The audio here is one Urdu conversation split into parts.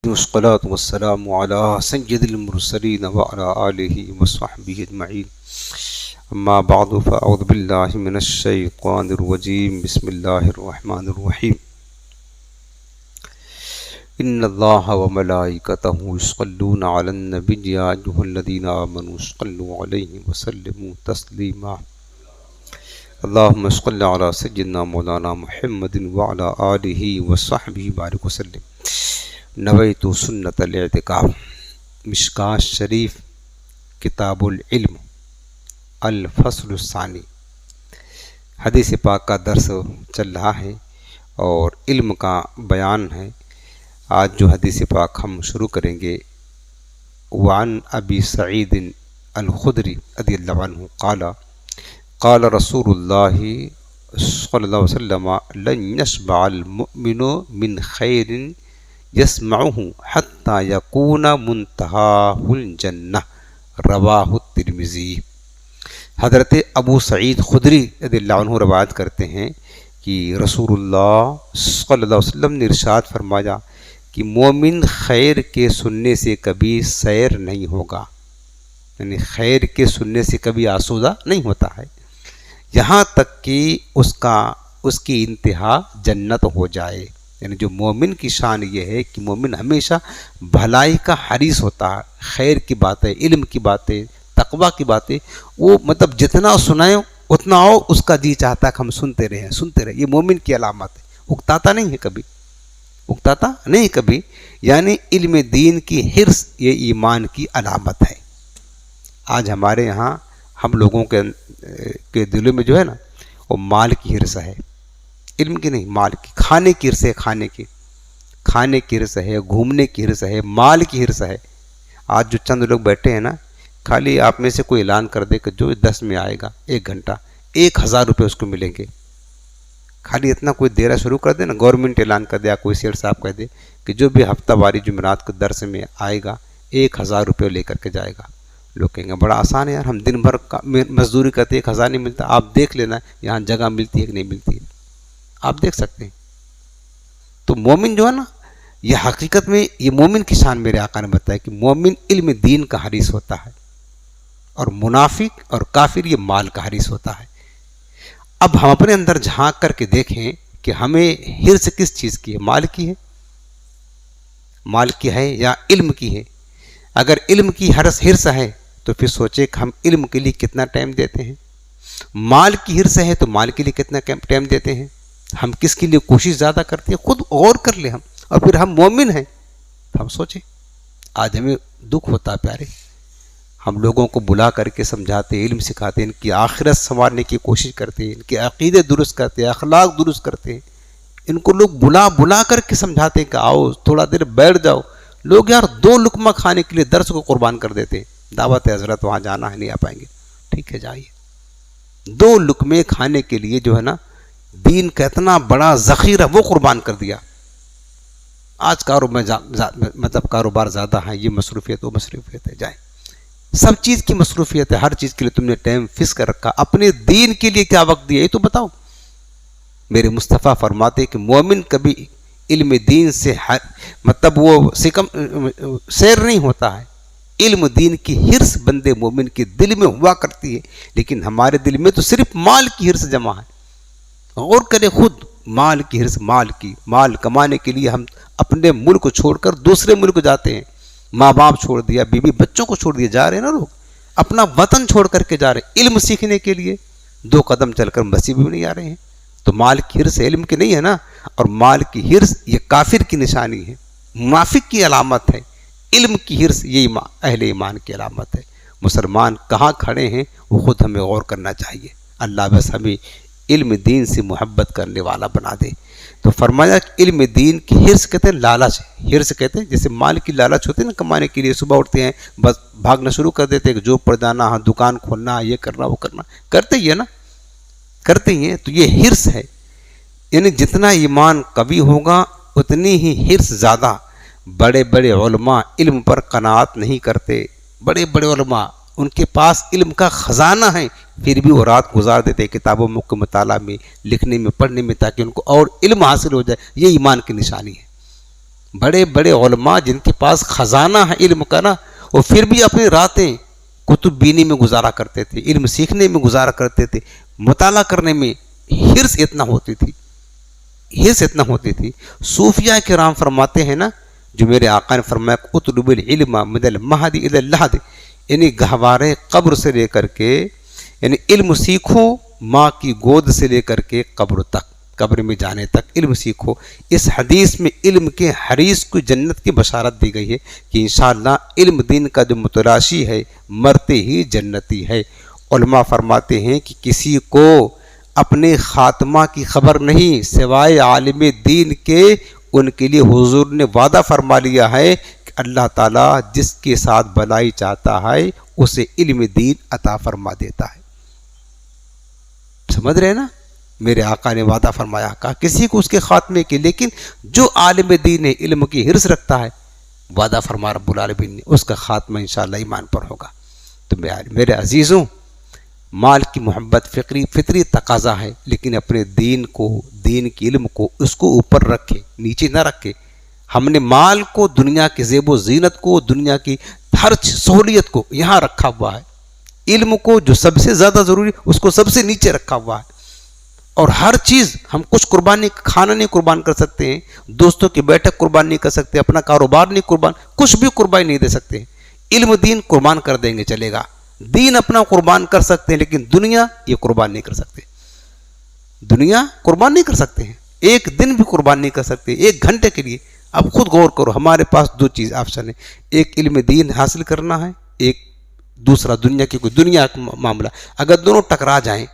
والصلاة والسلام على سيد المرسلين وعلى آله وصحبه أجمعين. أما بعد فأعوذ بالله من الشيطان الرجيم. بسم الله الرحمن الرحيم. إن الله وملائكته يصلون على النبي يا أيها الذين آمنوا صلوا عليه وسلموا تسليما. اللهم صل على سيدنا مولانا محمد وعلى آله وصحبه وبارك وسلم. نویت سنت الاعتکاف. مشکاۃ شریف کتاب العلم الفصل الثانی. حدیث پاک کا درس چل رہا ہے اور علم کا بیان ہے. آج جو حدیث پاک ہم شروع کریں گے، وعن ابی سعید الخدری رضی اللہ عنہ قال قال رسول اللہ صلی اللہ علیہ وسلم لن يشبع المؤمن من خیر یسمعہ حتی یکون منتہاہ الجنہ. رواہ الترمذی. حضرت ابو سعید خدری رضی اللہ عنہ روایت کرتے ہیں کہ رسول اللہ صلی اللہ علیہ وسلم نے ارشاد فرمایا کہ مومن خیر کے سننے سے کبھی سیر نہیں ہوگا، یعنی خیر کے سننے سے کبھی آسودہ نہیں ہوتا ہے یہاں تک کہ اس کی انتہا جنت ہو جائے. یعنی جو مومن کی شان یہ ہے کہ مومن ہمیشہ بھلائی کا حریص ہوتا ہے، خیر کی باتیں، علم کی باتیں، تقوی کی باتیں وہ مطلب جتنا سنائیں اتنا ہو اس کا جی چاہتا ہے کہ ہم سنتے رہیں. یہ مومن کی علامت ہے. اکتاتا نہیں ہے کبھی، اکتاتا نہیں کبھی. یعنی علم دین کی حرص یہ ایمان کی علامت ہے. آج ہمارے یہاں ہم لوگوں کے دلوں میں جو ہے نا وہ مال کی حرص ہے، علم کی نہیں، مال کی. کھانے کی حرص ہے، کھانے کی حرص ہے، گھومنے کی حرص ہے، مال کی حرص ہے. آج جو چند لوگ بیٹھے ہیں نا، خالی آپ میں سے کوئی اعلان کر دے کہ جو 10 میں آئے گا 1 گھنٹہ 1000 روپے اس کو ملیں گے. خالی اتنا کوئی دیرا شروع کر دے نا، گورنمنٹ اعلان کر دے یا کوئی سیٹ صاحب کہہ دے کہ جو بھی ہفتہ واری جمعرات کو درس میں آئے گا 1000 روپے لے کر کے جائے گا. لوگ کہیں گے بڑا آسان ہے یار، ہم دن بھر مزدوری کرتے 1000 نہیں ملتا. آپ دیکھ لینا یہاں جگہ ملتی ہے کہ نہیں ملتی ہے، آپ دیکھ سکتے ہیں. تو مومن جو ہے نا، یہ حقیقت میں یہ مومن کی شان میرے آقا نے بتایا کہ مومن علم دین کا حریص ہوتا ہے اور منافق اور کافر یہ مال کا حریص ہوتا ہے. اب ہم اپنے اندر جھانک کر کے دیکھیں کہ ہمیں حرص کس چیز کی ہے، مال کی ہے، مال کی ہے یا علم کی ہے. اگر علم کی حرص ہے تو پھر سوچے کہ ہم علم کے لیے کتنا ٹائم دیتے ہیں. مال کی حرص ہے تو مال کے لیے کتنا ٹائم دیتے ہیں. ہم کس کے لیے کوشش زیادہ کرتے ہیں، خود غور کر لیں ہم. اور پھر ہم مومن ہیں تو ہم سوچیں. آج ہمیں دکھ ہوتا ہے پیارے، ہم لوگوں کو بلا کر کے سمجھاتے، علم سکھاتے، ان کی آخرت سنوارنے کی کوشش کرتے، ان کے عقیدے درست کرتے، اخلاق درست کرتے. ان کو لوگ بلا کر کے سمجھاتے کہ آؤ تھوڑا دیر بیٹھ جاؤ. لوگ یار 2 لقمہ کھانے کے لیے درس کو قربان کر دیتے. دعوت حضرت وہاں جانا ہے، نہیں آ پائیں گے، ٹھیک ہے جائیے. 2 لقمے کھانے کے لیے جو ہے نا دین کا بڑا ذخیرہ وہ قربان کر دیا. آج کاروبار زیادہ ہے، یہ مصروفیت وہ مصروفیت ہے، جائیں. سب چیز کی مصروفیت ہے، ہر چیز کے لیے تم نے ٹائم فکس کر رکھا. اپنے دین کے لیے کیا وقت دیا یہ تو بتاؤ. میرے مصطفیٰ فرماتے کہ مومن کبھی علم دین سے مطلب وہ سیر نہیں ہوتا ہے. علم دین کی حرص بندے مومن کے دل میں ہوا کرتی ہے، لیکن ہمارے دل میں تو صرف مال کی حرص جمع ہے. غور کرے خود، مال کی حرص، مال کمانے کے لیے ہم اپنے ملک کو چھوڑ کر دوسرے ملک کو جاتے ہیں. ماں باپ چھوڑ دیا، بیوی بچوں کو چھوڑ دیا، جا رہے ہیں نا لوگ اپنا وطن چھوڑ کر کے جا رہے ہیں علم سیکھنے کے لیے. 2 قدم چل کر مسجد بھی نہیں آ رہے ہیں. تو مال کی حرص علم کی نہیں ہے نا. اور مال کی حرص یہ کافر کی نشانی ہے، منافق کی علامت ہے. علم کی حرص یہ اہل ایمان کی علامت ہے. مسلمان کہاں کھڑے ہیں وہ خود ہمیں غور کرنا چاہیے. اللہ بس ہمیں علم دین سے محبت کرنے والا بنا دے. تو فرمایا کہ علم دین کی حرص کہتے ہیں لالچ. حرص کہتے ہیں جیسے مال کی لالچ ہوتی ہے نا، کمانے کے لیے صبح اٹھتے ہیں بس بھاگنا شروع کر دیتے ہیں کہ جاب پر جانا، ہاں دکان کھولنا، یہ کرنا وہ کرنا، کرتے ہی ہے نا، کرتے ہی ہیں. تو یہ حرص ہے. یعنی جتنا ایمان قوی ہوگا اتنی ہی حرص زیادہ. بڑے بڑے علماء علم پر قناعت نہیں کرتے. بڑے بڑے علماء ان کے پاس علم کا خزانہ ہے، پھر بھی وہ رات گزار دیتے کتابوں کے مطالعہ میں، لکھنے میں، پڑھنے میں، تاکہ ان کو اور علم حاصل ہو جائے. یہ ایمان کی نشانی ہے. بڑے بڑے علماء جن کے پاس خزانہ ہے علم کا نا، وہ پھر بھی اپنی راتیں کتب بینی میں گزارا کرتے تھے، علم سیکھنے میں گزارا کرتے تھے، مطالعہ کرنے میں حرص اتنا ہوتی تھی، حرص اتنا ہوتی تھی۔ صوفیاء کرام فرماتے ہیں نا، جو میرے آقا نے فرمایا اطلب العلم من المہد الی اللحد، یعنی گہوارے قبر سے لے کر کے، یعنی علم سیکھو ماں کی گود سے لے کر کے قبر تک، قبر میں جانے تک علم سیکھو۔ اس حدیث میں علم کے حریص کو جنت کی بشارت دی گئی ہے کہ انشاءاللہ علم دین کا جو متلاشی ہے مرتے ہی جنتی ہے۔ علماء فرماتے ہیں کہ کسی کو اپنے خاتمہ کی خبر نہیں سوائے عالم دین کے، ان کے لیے حضور نے وعدہ فرما لیا ہے کہ اللہ تعالیٰ جس کے ساتھ بھلائی چاہتا ہے اسے علم دین عطا فرما دیتا ہے۔ سمجھ رہے نا، میرے آقا نے وعدہ فرمایا، کہا کسی کو اس کے خاتمے کے، لیکن جو عالم دین ہے، علم کی حرص رکھتا ہے، وعدہ فرما رب العالمین نے اس کا خاتمہ انشاءاللہ ایمان پر ہوگا۔ تو میرے عزیزوں، مال کی محبت فطری تقاضا ہے، لیکن اپنے دین کو، دین کے علم کو، اس کو اوپر رکھے، نیچے نہ رکھے۔ ہم نے مال کو، دنیا کی زیب و زینت کو، دنیا کی ہر سہولیت کو یہاں رکھا ہوا ہے، علم کو جو سب سے زیادہ ضروری اس کو سب سے نیچے رکھا ہوا ہے۔ اور ہر چیز ہم کچھ قربانی، کھانا نہیں قربان کر سکتے ہیں، دوستوں کی بیٹھک قربان نہیں کر سکتے، اپنا کاروبار نہیں قربان، کچھ بھی قربانی نہیں دے سکتے ہیں۔ علم دین قربان کر دیں گے چلے گا، دین اپنا قربان کر سکتے ہیں، لیکن دنیا یہ قربان نہیں کر سکتے، دنیا قربان نہیں کر سکتے ہیں، ایک دن بھی قربان نہیں کر سکتے، ایک گھنٹے کے لیے۔ اب خود غور کرو، ہمارے پاس دو چیز آپشن ہے، ایک علم دین حاصل کرنا ہے، ایک دوسرا دنیا کی کوئی دنیا کا معاملہ۔ اگر دونوں ٹکرا جائیں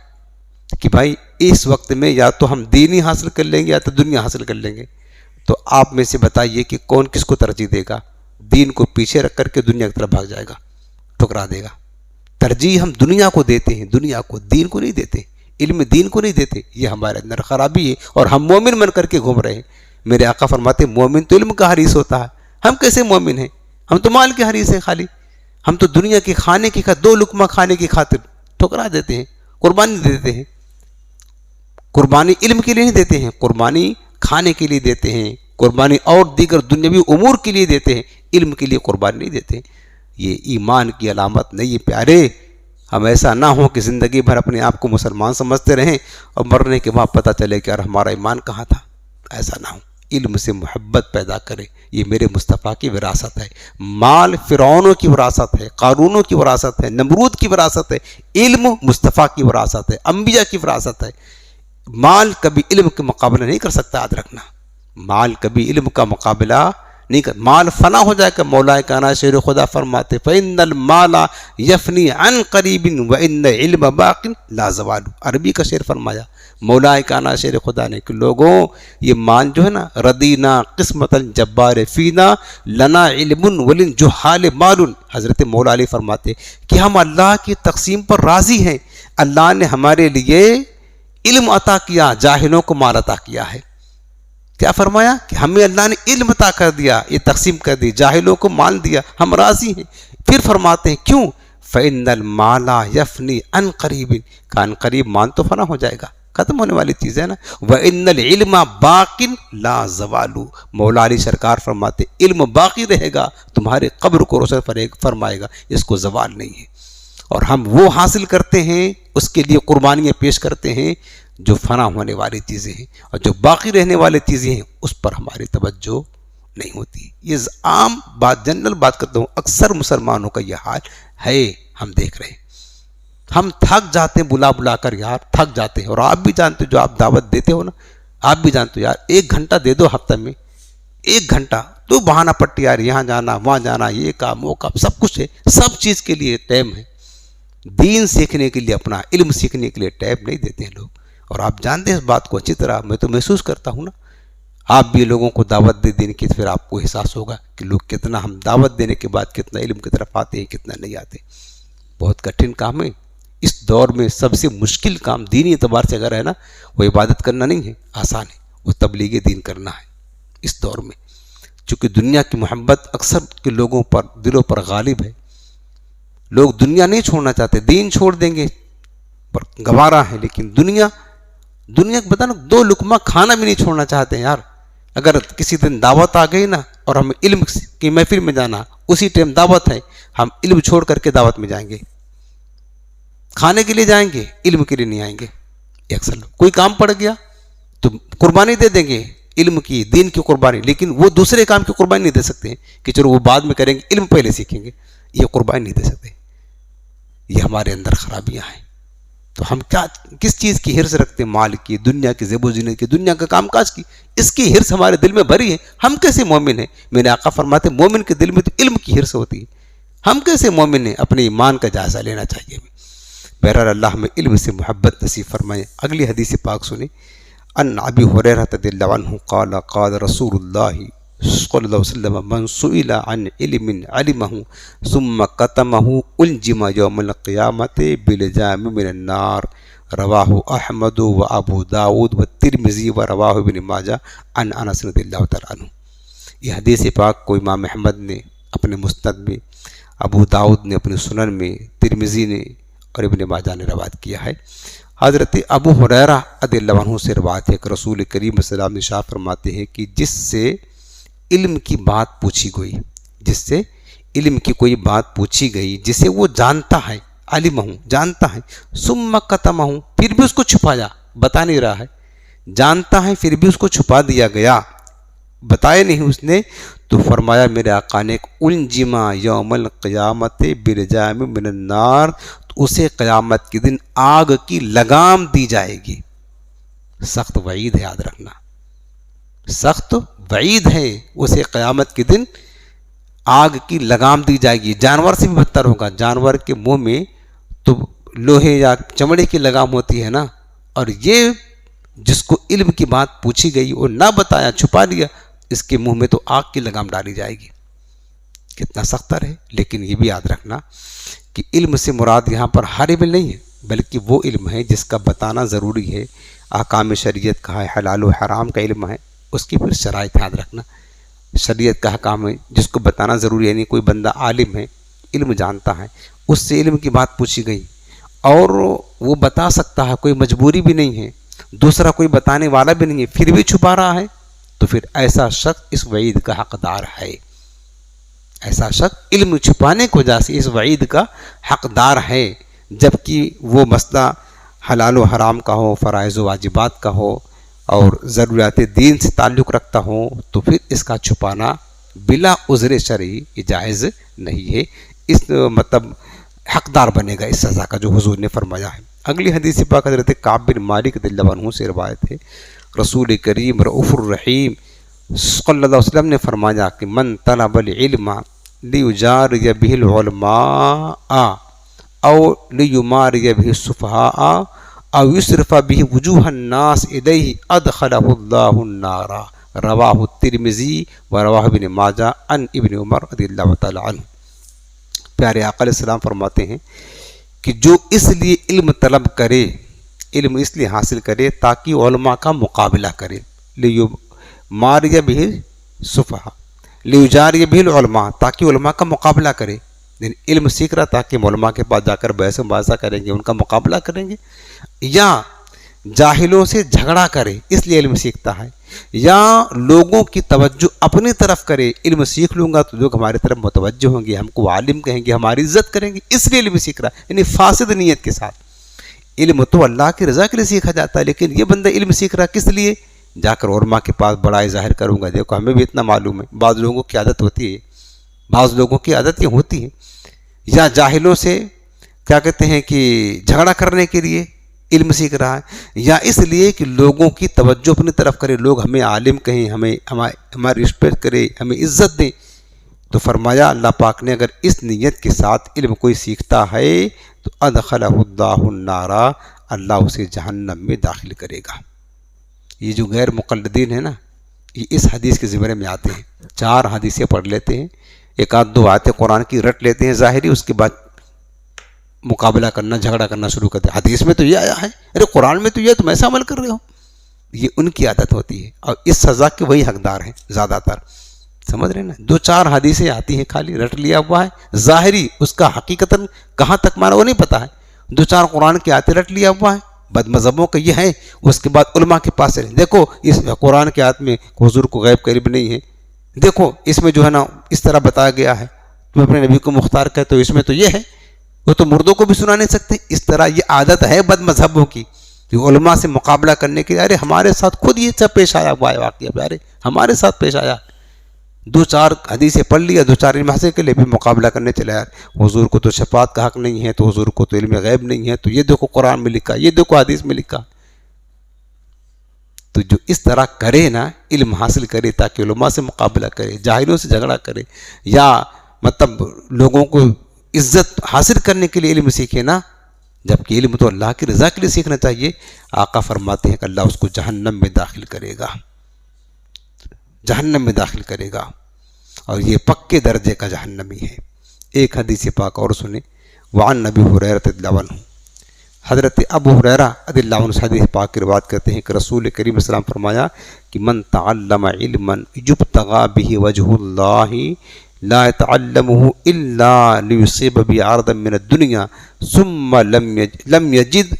کہ بھائی اس وقت میں یا تو ہم دین ہی حاصل کر لیں گے یا تو دنیا حاصل کر لیں گے، تو آپ میں سے بتائیے کہ کون کس کو ترجیح دے گا؟ دین کو پیچھے رکھ کر کے دنیا کی طرف بھاگ جائے گا، ٹکرا دے گا۔ ترجیح ہم دنیا کو دیتے ہیں، دنیا کو، دین کو نہیں دیتے، علم دین کو نہیں دیتے۔ یہ ہمارے اندر خرابی ہے، اور ہم مومن بن کر کے گھوم رہے ہیں۔ میرے آقا فرماتے مومن تو علم کا حریص ہوتا ہے، ہم کیسے مومن ہیں؟ ہم تو مال کے حریص ہیں، خالی ہم تو دنیا کے کھانے کی، دو لقمہ کھانے کی خاطر ٹھکرا دیتے ہیں، قربانی دیتے ہیں۔ قربانی علم کے لیے نہیں دیتے ہیں، قربانی کھانے کے لیے دیتے ہیں، قربانی اور دیگر دنیاوی امور کے لیے دیتے ہیں، علم کے لیے قربانی نہیں دیتے ہیں۔ یہ ایمان کی علامت نہیں ہے پیارے۔ ہم ایسا نہ ہو کہ زندگی بھر اپنے آپ کو مسلمان سمجھتے رہیں اور مرنے کے بعد پتہ چلے کہ یار ہمارا ایمان کہاں تھا۔ ایسا نہ ہو، علم سے محبت پیدا کرے۔ یہ میرے مصطفیٰ کی وراثت ہے۔ مال فرعونوں کی وراثت ہے، قارونوں کی وراثت ہے، نمرود کی وراثت ہے، علم مصطفیٰ کی وراثت ہے، انبیاء کی وراثت ہے۔ مال کبھی علم کا مقابلہ نہیں کر سکتا، یاد رکھنا، مال کبھی علم کا مقابلہ نہیں کر۔ مال فنا ہو جائے گا، مولا کانا شیر خدا فرماتے فَإِنَّ الْمَالَ يَفْنِي عَنْ قَرِيبٍ وَإِنَّ الْعِلْمَ بَاقٍ لَا زَوَالُ۔ عربی کا شعر فرمایا مولا کانا شیر خدا نے کہ لوگوں، یہ مان جو ہے نا، ردینا قسمت الجبار فینا لنا علم وللجہال مال۔ حضرت مولا علی فرماتے کہ ہم اللہ کی تقسیم پر راضی ہیں، اللہ نے ہمارے لیے علم عطا کیا، جاہلوں کو مال عطا کیا ہے۔ کیا فرمایا کہ ہمیں اللہ نے علم عطا کر دیا، یہ تقسیم کر دی، جاہلوں کو مال دیا، ہم راضی ہیں۔ پھر فرماتے ہیں کیوں؟ فَإِنَّ الْمَالَ يَفْنِي عَنْ قَرِيبٍ، کہ عن قریب مال تو فنا ہو جائے گا، ختم ہونے والی چیز ہے نا۔ وَإِنَّ الْعِلْمَ بَاقٍ لَا زَوَالُ، مولا علی سرکار فرماتے علم باقی رہے گا، تمہارے قبر کو روشن فرمائے گا، اس کو زوال نہیں ہے۔ اور ہم وہ حاصل کرتے ہیں، اس کے لیے قربانیاں پیش کرتے ہیں جو فنا ہونے والی چیزیں ہیں، اور جو باقی رہنے والی چیزیں ہیں اس پر ہماری توجہ نہیں ہوتی۔ یہ عام بات، جنرل بات کرتا ہوں، اکثر مسلمانوں کا یہ حال ہے، ہم دیکھ رہے ہیں۔ ہم تھک جاتے ہیں بلا بلا کر، یار تھک جاتے ہیں۔ اور آپ بھی جانتے، جو آپ دعوت دیتے ہو نا، آپ بھی جانتے ہو، یار 1 گھنٹہ دے دو ہفتہ میں، 1 گھنٹہ تو بہانہ پٹی، یار یہاں جانا وہاں جانا، یہ کام وہ کام، سب کچھ ہے، سب چیز کے لیے ٹائم ہے۔ دین سیکھنے کے لیے، اپنا علم سیکھنے کے لیے ٹائم نہیں دیتے ہیں لوگ۔ اور آپ جانتے ہیں اس بات کو اچھی طرح، میں تو محسوس کرتا ہوں نا، آپ بھی لوگوں کو دعوت دے دینے کی، پھر آپ کو احساس ہوگا کہ لوگ کتنا، ہم دعوت دینے کے بعد کتنا علم کی طرف آتے ہیں، کتنا نہیں آتے۔ بہت کٹھن کام ہے اس دور میں، سب سے مشکل کام دینی اعتبار سے اگر ہے نا، وہ عبادت کرنا نہیں ہے، آسان ہے، وہ تبلیغ دین کرنا ہے اس دور میں۔ چونکہ دنیا کی محبت اکثر کے لوگوں پر، دلوں پر غالب ہے، لوگ دنیا نہیں چھوڑنا چاہتے، دین چھوڑ دیں گے پر گوارا ہے، لیکن دنیا کو بتا نا، 2 لقمہ کھانا بھی نہیں چھوڑنا چاہتے ہیں یار۔ اگر کسی دن دعوت آ گئی نا، اور ہمیں علم کی محفل میں جانا، اسی ٹائم دعوت ہے، ہم علم چھوڑ کر کے دعوت میں جائیں گے، کھانے کے لیے جائیں گے، علم کے لیے نہیں آئیں گے۔ اکثر لوگ کوئی کام پڑ گیا تو قربانی دے دیں گے، علم کی، دین کی قربانی، لیکن وہ دوسرے کام کی قربانی نہیں دے سکتے ہیں کہ چلو وہ بعد میں کریں گے، علم پہلے سیکھیں گے، یہ قربانی نہیں دے سکتے۔ یہ ہمارے اندر خرابیاں ہیں۔ تو ہم کس چیز کی حرص رکھتے ہیں؟ مال کی، دنیا کی، زیب و زینت کی، دنیا کا کام کاج کی، اس کی حرص ہمارے دل میں بھری ہے۔ ہم کیسے مومن ہیں؟ میرے آقا فرماتے ہیں مومن کے دل میں تو علم کی حرص ہوتی ہے۔ ہم کیسے مومن ہیں؟ اپنے ایمان کا جائزہ لینا چاہیے۔ بہرحال اللہ ہمیں علم سے محبت نصیب فرمائے۔ اگلی حدیث پاک سنیں۔ ان ابی ہریرہ رضی اللہ عنہ قال قال رسول اللہ صلی اللہ علیہ وسلم من سئل عن علم علمہ ثم کتمہ الجم یوم القیامت بلجام من النار، رواہ احمد و ابو داود و ترمذی و رواہ ابن ماجہ عن انس رضی اللہ تعالیٰ عنہ۔ یہ حدیث پاک کو امام احمد نے اپنے مسند میں، ابو داود نے اپنے سنن میں، ترمذی نے اور ابن ماجہ نے روایت کیا ہے۔ حضرت ابو ہریرہ رضی اللہ عنہ سے روایت ہے کہ رسول کریم صلی اللہ علیہ وسلم ارشاد فرماتے ہیں کہ جس سے علم کی بات پوچھی گئی، جس سے علم کی کوئی بات پوچھی گئی جسے وہ جانتا ہے، علمہ جانتا ہے، ثم کتمہ پھر بھی اس کو چھپایا، بتا نہیں رہا ہے، جانتا ہے پھر بھی اس کو چھپا دیا گیا، بتایا نہیں اس نے، تو فرمایا میرے آقا نے الجما یوم القیامت برجام من النار، اسے قیامت کے دن آگ کی لگام دی جائے گی۔ سخت وعید ہے، یاد رکھنا، سخت وعید ہے، اسے قیامت کے دن آگ کی لگام دی جائے گی۔ جانور سے بھی بدتر ہوگا، جانور کے منہ میں تو لوہے یا چمڑے کی لگام ہوتی ہے نا، اور یہ جس کو علم کی بات پوچھی گئی اور نہ بتایا، چھپا لیا، اس کے منہ میں تو آگ کی لگام ڈالی جائے گی۔ کتنا سختر ہے۔ لیکن یہ بھی یاد رکھنا کہ علم سے مراد یہاں پر ہر علم نہیں ہے، بلکہ وہ علم ہے جس کا بتانا ضروری ہے۔ احکام شریعت کا ہے، حلال و حرام کا علم ہے، اس کی پھر شرائط یاد رکھنا۔ شریعت کا حکام ہے جس کو بتانا ضروری ہے، یعنی کوئی بندہ عالم ہے، علم جانتا ہے، اس سے علم کی بات پوچھی گئی اور وہ بتا سکتا ہے، کوئی مجبوری بھی نہیں ہے، دوسرا کوئی بتانے والا بھی نہیں ہے، پھر بھی چھپا رہا ہے، تو پھر ایسا شخص اس وعید کا حقدار ہے۔ ایسا شخص علم چھپانے کی وجہ سے اس وعید کا حقدار ہے، جبکہ وہ مسئلہ حلال و حرام کا ہو، فرائض و واجبات کا ہو اور ضروریات دین سے تعلق رکھتا ہو، تو پھر اس کا چھپانا بلا عذر شرعی جائز نہیں ہے، اس مطلب حقدار بنے گا اس سزا کا جو حضور نے فرمایا ہے۔ اگلی حدیث پاک حضرت کعب بن مالک رضی اللہ عنہ سے روایت ہے، رسول کریم رؤوف الرحیم صلی اللہ علیہ وسلم نے فرمایا کہ من طلب العلم لیجاری بہ العلماء او لیماری بہ السفہاء او یصرف بہ وجوہ الناس الیہ ادخلہ اللہ النار، رواہ الترمذی و رواہ ابن ماجہ عن ابن عمر رضی اللہ تعالی عنہ۔ پیارے آقا علیہ السلام فرماتے ہیں کہ جو اس لیے علم طلب کرے، علم اس لیے حاصل کرے تاکہ علماء کا مقابلہ کرے، لیماری بہ السفہاء، لیجاری بہ العلماء، تاکہ علماء کا مقابلہ کرے، یعنی علم سیکھ رہا تاکہ علماء کے پاس جا کر بحث و مباحثہ کریں گے، ان کا مقابلہ کریں گے، یا جاہلوں سے جھگڑا کرے اس لیے علم سیکھتا ہے، یا لوگوں کی توجہ اپنی طرف کرے، علم سیکھ لوں گا تو لوگ ہماری طرف متوجہ ہوں گے، ہم کو عالم کہیں گے، ہماری عزت کریں گے، اس لیے علم سیکھ رہا ہے، یعنی فاسد نیت کے ساتھ۔ علم تو اللہ کی رضا کے لیے سیکھا جاتا ہے، لیکن یہ بندہ علم سیکھ رہا کس لیے؟ جا کر علماء کے پاس بڑائی ظاہر کروں گا، دیکھو ہمیں بھی اتنا معلوم ہے۔ بعض لوگوں کی عادت ہوتی ہے، بعض لوگوں کی عادت یہ ہوتی ہے، یا جاہلوں سے کیا کہتے ہیں کہ جھگڑا کرنے کے لیے علم سیکھ رہا ہے، یا اس لیے کہ لوگوں کی توجہ اپنی طرف کرے، لوگ ہمیں عالم کہیں، ہماری رسپیکٹ کرے، ہمیں عزت دیں۔ تو فرمایا اللہ پاک نے اگر اس نیت کے ساتھ علم کوئی سیکھتا ہے تو ادخلہ اللہ النار، اللہ اسے جہنم میں داخل کرے گا۔ یہ جو غیر مقلدین ہیں نا، یہ اس حدیث کے زمرے میں آتے ہیں، 4 حدیثیں پڑھ لیتے ہیں، ایک آدھ 2 آیتیں قرآن کی رٹ لیتے ہیں ظاہری، اس کے بعد مقابلہ کرنا، جھگڑا کرنا شروع کرتے ہیں، حدیث میں تو یہ آیا ہے، ارے قرآن میں تو یہ، تم ایسا عمل کر رہے ہو۔ یہ ان کی عادت ہوتی ہے، اور اس سزا کے وہی حقدار ہیں زیادہ تر، سمجھ رہے ہیں نا۔ 2-4 حدیثیں آتی ہیں، خالی رٹ لیا ہوا ہے ظاہری، اس کا حقیقتاً کہاں تک مانا وہ نہیں پتا ہے، 2-4 قرآن کی آیتیں رٹ لیا ہوا ہے، بد مذہبوں کا یہ ہے۔ اس کے بعد علماء کے پاس رہیں، دیکھو اس قرآن کے آیت میں حضور کو غیب قریب نہیں ہے، دیکھو اس میں جو ہے نا اس طرح بتایا گیا ہے، تم اپنے نبی کو مختار کہتے ہو، اس میں تو یہ ہے، وہ تو مردوں کو بھی سنا نہیں سکتے. اس طرح یہ عادت ہے بد مذہبوں کی کہ علماء سے مقابلہ کرنے کے لیے، ارے ہمارے ساتھ خود یہ سب پیش آیا ہوا ہے واقعہ، ارے ہمارے ساتھ پیش آیا، دو چار حدیثیں پڑھ لیا، دو چار علم حاصل کے لیے بھی مقابلہ کرنے چلے یار، حضور کو تو شفاعت کا حق نہیں ہے، تو حضور کو تو علم غیب نہیں ہے، تو یہ دیکھو قرآن میں لکھا، یہ دیکھو حدیث میں لکھا. تو جو اس طرح کرے نا، علم حاصل کرے تاکہ علماء سے مقابلہ کرے، جاہلوں سے جھگڑا کرے، یا مطلب لوگوں کو عزت حاصل کرنے کے لیے علم سیکھے نا، جبکہ علم تو اللہ کی رضا کے لیے سیکھنا چاہیے. آقا فرماتے ہیں کہ اللہ اس کو جہنم میں داخل کرے گا، جہنم میں داخل کرے گا، اور یہ پکے درجے کا جہنمی ہے. ایک حدیث پاک اور سنیں، وعن نبی ہریرہ رضی اللہ عنہ، حضرت ابو ہریرہ رضی اللہ عنہ حدیث پاک کی روایت کرتے ہیں کہ رسول کریم صلی اللہ علیہ وسلم فرمایا کہ من تعلم علما یبتغى به وجه اللہ لا يتعلمه الا ليصيب به عرضا من الدنيا ثم لم يجد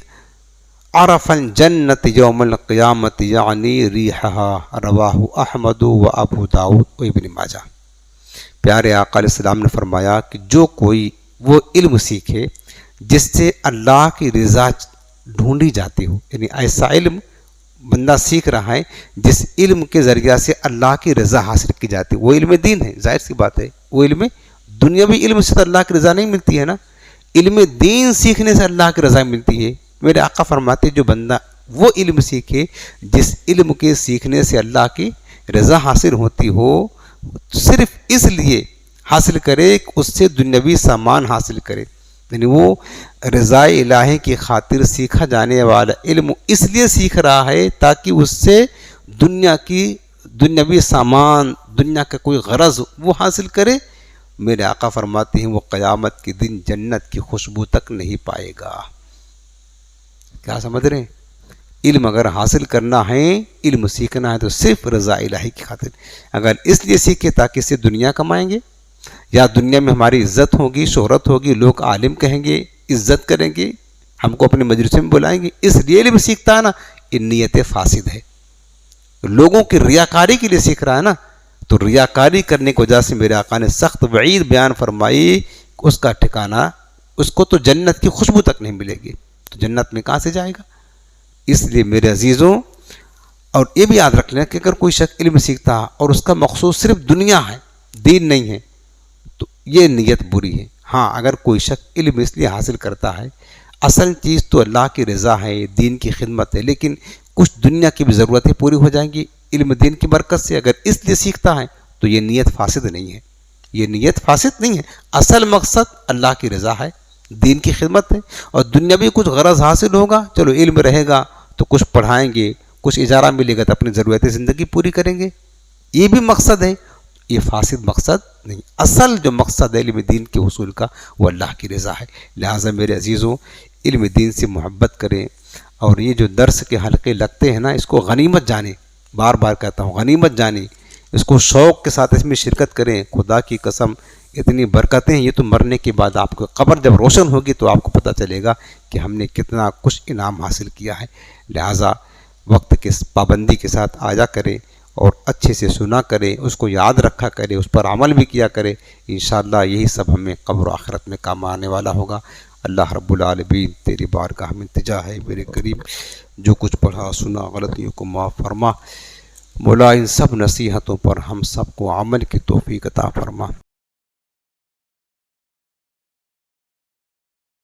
عرف الجنة يوم القيامة یعنی ریحها، رواہ احمد و ابو داؤد و ابن ماجہ. پیارے آقا علیہ السلام نے فرمایا کہ جو کوئی وہ علم سیکھے جس سے اللہ کی رضا ڈھونڈی جاتی ہو، یعنی ایسا علم بندہ سیکھ رہا ہے جس علم کے ذریعہ سے اللہ کی رضا حاصل کی جاتی ہے، وہ علم دین ہے، ظاہر سی بات ہے. وہ علم دنیاوی علم سے تو اللہ کی رضا نہیں ملتی ہے نا، علم دین سیکھنے سے اللہ کی رضا ملتی ہے. میرے آقا فرماتے جو بندہ وہ علم سیکھے جس علم کے سیکھنے سے اللہ کی رضا حاصل ہوتی ہو، صرف اس لیے حاصل کرے کہ اس سے دنیاوی سامان حاصل کرے، یعنی وہ رضا الہی کی خاطر سیکھا جانے والا علم اس لیے سیکھ رہا ہے تاکہ اس سے دنیاوی سامان، دنیا کا کوئی غرض وہ حاصل کرے. میرے آقا فرماتے ہیں وہ قیامت کے دن جنت کی خوشبو تک نہیں پائے گا. کیا سمجھ رہے ہیں؟ علم اگر حاصل کرنا ہے، علم سیکھنا ہے تو صرف رضا الہی کی خاطر. اگر اس لیے سیکھے تاکہ اس سے دنیا کمائیں گے، یا دنیا میں ہماری عزت ہوگی، شہرت ہوگی، لوگ عالم کہیں گے، عزت کریں گے، ہم کو اپنے مجلس میں بلائیں گے، اس لیے علم سیکھتا ہے نا، یہ نیت فاسد ہے. لوگوں کی ریاکاری کے لیے سیکھ رہا ہے نا، تو ریاکاری کرنے کی وجہ سے میرے آقا نے سخت وعید بیان فرمائی، اس کا ٹھکانہ، اس کو تو جنت کی خوشبو تک نہیں ملے گی، تو جنت میں کہاں سے جائے گا. اس لیے میرے عزیزوں، اور یہ بھی یاد رکھ لیں کہ اگر کوئی شخص علم سیکھتا ہے اور اس کا مقصود صرف دنیا ہے، دین نہیں ہے، تو یہ نیت بری ہے. ہاں اگر کوئی شخص علم اس لیے حاصل کرتا ہے، اصل چیز تو اللہ کی رضا ہے، دین کی خدمت ہے، لیکن کچھ دنیا کی بھی ضرورتیں پوری ہو جائیں گی علم دین کی برکت سے، اگر اس لیے سیکھتا ہے تو یہ نیت فاسد نہیں ہے، یہ نیت فاسد نہیں ہے. اصل مقصد اللہ کی رضا ہے، دین کی خدمت ہے، اور دنیا بھی کچھ غرض حاصل ہوگا، چلو علم رہے گا تو کچھ پڑھائیں گے، کچھ اجارہ ملے گا تو اپنی ضرورت زندگی پوری کریں گے، یہ بھی مقصد ہے. یہ فاسد مقصد نہیں، اصل جو مقصد ہے علم دین کے حصول کا وہ اللہ کی رضا ہے. لہٰذا میرے عزیزوں، علم دین سے محبت کریں، اور یہ جو درس کے حلقے لگتے ہیں نا، اس کو غنیمت جانیں، بار بار کہتا ہوں غنیمت جانیں، اس کو شوق کے ساتھ اس میں شرکت کریں. خدا کی قسم اتنی برکتیں ہیں، یہ تو مرنے کے بعد آپ کو قبر جب روشن ہوگی تو آپ کو پتہ چلے گا کہ ہم نے کتنا کچھ انعام حاصل کیا ہے. لہٰذا وقت کے پابندی کے ساتھ آیا کریں، اور اچھے سے سنا کرے، اس کو یاد رکھا کرے، اس پر عمل بھی کیا کرے. انشاءاللہ یہی سب ہمیں قبر و آخرت میں کام آنے والا ہوگا. اللہ رب العالمین تیری بارگاہ میں التجا ہے میرے کریم، جو کچھ پڑھا سنا غلطیوں کو معاف فرما. مولا ان سب نصیحتوں پر ہم سب کو عمل کی توفیق عطا فرما.